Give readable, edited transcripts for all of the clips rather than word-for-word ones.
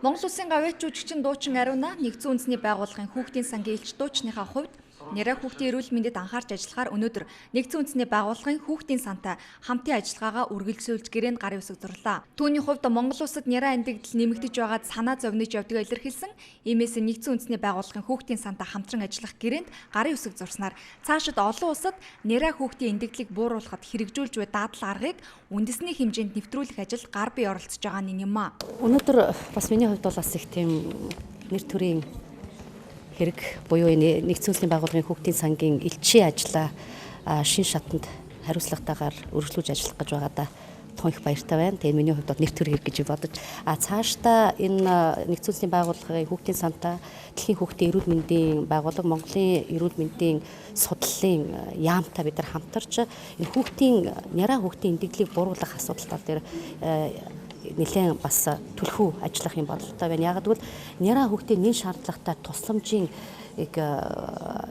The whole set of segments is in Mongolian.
Монгол Улсын гавьяач жүжигчин дуучин Ариуна нэгдсэн үндэсний байгууллагын хүүхдийн сангийн элч дуучныхаа хувьд нэрээ хүүхдийн эрүүл мэндэд анхаарч ажиллахаар өнөөдөр нэгдсэн үндэсний байгууллагын хүүхдийн сантай хамтын ажиллагаагаа үргэлжлүүлж гэрээнд гарын үсэг зурлаа. Түүний хувьд Монгол улсад няраа эндэгдэл нэмэгдэж байгаад санаа зовниж явдгаа илэрхийлсэн. Иймээс нэгдсэн үндэсний байгууллагын хүүхдийн сантай хамтран ажиллах гэрээнд гарын үсэг зурснаар цаашид олон улсад няраа хүүхдийн эндэгдлийг бууруулахад хэрэгжүүлж буй даатгал аргыг үндэсний хэмжээнд нэвтрүүлэх ажил гар бие оролцож байгаа нь юм а. Өнөөдөр бас миний хувьд бол бас их тийм нэр төрийн хэрэг буюу нэгдсэн үндэсний байгууллагын хүүхдийн сангийн элчийн ажлаа шин шатанд хариуцлагатайгаар үргэлжлүүлж ажиллах гэж байгаадаа тун их баяртай байна. Тэгээ миний хувьд бол нэр төр хэрэг гэж бодож цаашдаа энэ нэгдсэн үндэсний байгууллагын хүүхдийн сантай дэлхийн хүүхдийн эрүүл мэндийн байгууллага Монголын эрүүл мэндийн судлалын яамтай бид нар хамтарч энэ няраа хүүхдийн эндэгдлийг бууруулах асуудал дээр нэлээд бас түлхүү ажиллах юм бололтой байна. Яг гэвэл няраа хүүхдийн нэн шаардлагатай тусламжийн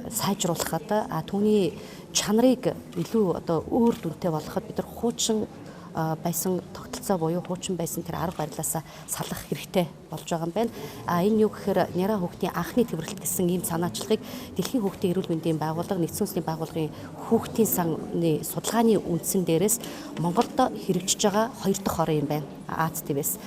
сайжруулахад түүний чанарыг илүү өөр дүнтэй болгоход бид нар хуучин байсан тогтолцоо буюу хуучин байсан тэр арга барилаасаа салах хэрэгтэй болж байгаа юм байна. Энэ юу гэхээр няраа хүүхдийн анхны тэмрэлт гэсэн ийм санаачлагыг дэлхийн хүүхдийн эрүүл мэндийн байгууллага нэгдсэн үндэсний байгууллагын хүүхдийн санны судалгааны үндсэн дээрээс Монголд хэрэгжиж байгаа хоёр дахь орн юм байна. АЦТВ-с.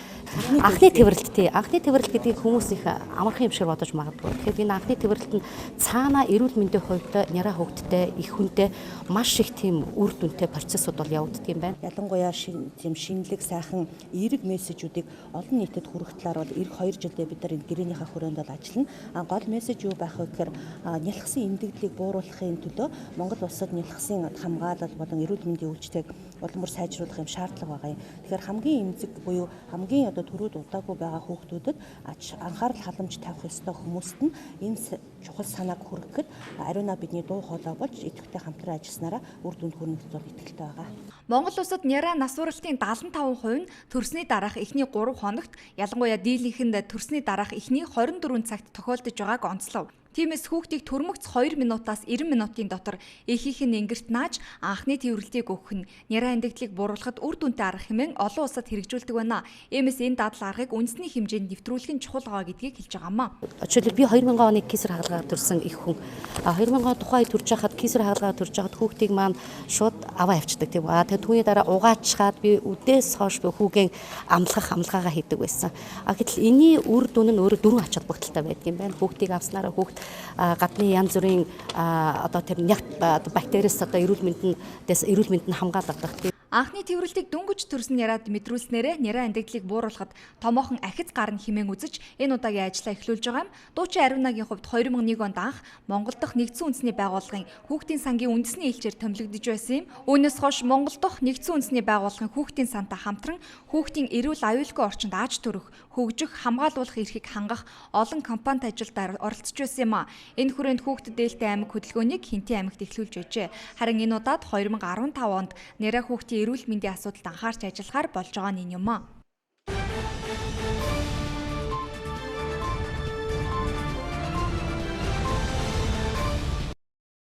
Анхны тэмрэлт гэдгийг хүмүүс их амархан юм шиг бодож магадгүй. Тэгэхээр энэ анхны тэмрэлт нь цаана эрүүл мэндийн хувьд няраа хүүхдтэй их хүнтэй маш их тийм үр дүнтэй процессууд бол явагддаг юм байна. Ялангуяа тийм шинэлэг сайхан эерэг мессежүүдийг олон нийтэд хүргэх талаар бол эх 2 жилдээ бид нар энэ гэрээнийхээ хүрээнд бол ажиллана. Гол мессеж юу байх вэ гэхээр нялхсан эндэгдлийг бууруулахын төлөө Монгол улсад нялхсан хамгаалал болон эрүүл мэндийн үйлчтэйг улам бүр сайжруулах юм шаардлага байгаа юм. Тэгэхээр хамгийн эмзэг буюу хамгийн төрөөд удаагүй байгаа хүүхдүүдэд анхаарал халамж тавих ёстой хүмүүст нь энэ чухал санааг хүргэхэд Ариуна бидний дуу хоолой болж идэвхтэй хамтран ажилласнараа үр дүнд хүрнэ гэж итгэлтэй байгаа. Монгол улсад няраа нас баралтын 75% нь төрсний дараах эхний 3 хоногт ялангуяа дийлэнхэнд төрсний дараах эхний 24 цагт тохиолдож байгааг онцлов. Тиймээс хүүхдийг төрмөгц 2 минутаас 90 минутын дотор эхийнх нь ингэрт нааж анхны тэмрэлтийг өгөх нь няраа эндэгдлийг бууруулахад үр дүнтэй арга хэмээн олон улсад хэрэгжүүлдэг байна. Иймээс энэ дадлаг аргыг үндэсний хэмжээнд нэвтрүүлэх нь чухал байгаа гэдгийг хэлж байгаамаа. Жишээлбэл би 2000 оны кесар хагалгаар төрсэн их хүн 2000 тухай төрж байхад кесар хагалгаар төрж байхад хүүхдийг маань шууд аваа авчдаг тийм үү. Тэгээ түүний дараа угаачхаад би үдээс хойш би хүүгийн амлагаагаа хийдэг байсан. Гэтэл энэний үр дүн нь өөрөө 4 ач холбогдолтой байдаг юм байна. Хүүхдийг авснараа хүүхд гадны янз бүрийн тэр нягт бактериас эрүүл мэнд нь хамгаалагдах. Анхны тэмрэлтийг дөнгөж төрсөн няраад мэдрүүлснээрээ няраа эндэгдлийг бууруулахад томоохон ахиц гарна хэмээн үзэж энэ удаагийн ажлаа эхлүүлж байгаа юм. Дуучин Ариунагийн хувьд 2001 онд анх Монгол дахь нэгдсэн үндэсний байгууллагын хүүхдийн сангийн үндэсний элчээр томилогдож байсан юм. Үүнээс хойш Монгол дахь нэгдсэн үндэсний байгууллагын хүүхдийн сантай хамтран хүүхдийн эрүүл аюулгүй орчинд ааж төрөх, хөгжих, хамгаалуулах эрхийг хангах олон компанид ажилд оролцож байсан юм а. Энэ хүрээнд хүүхдэд дээлтэй аймаг хөдөлгөөнийг Хинтээ аймагт эхлүүлж байжээ. Харин энэ удаад 2015 онд няраа хүүхдийн эрүүл мэндийн асуудалд анхаарч ажиллахаар болж байгаа нь юм а.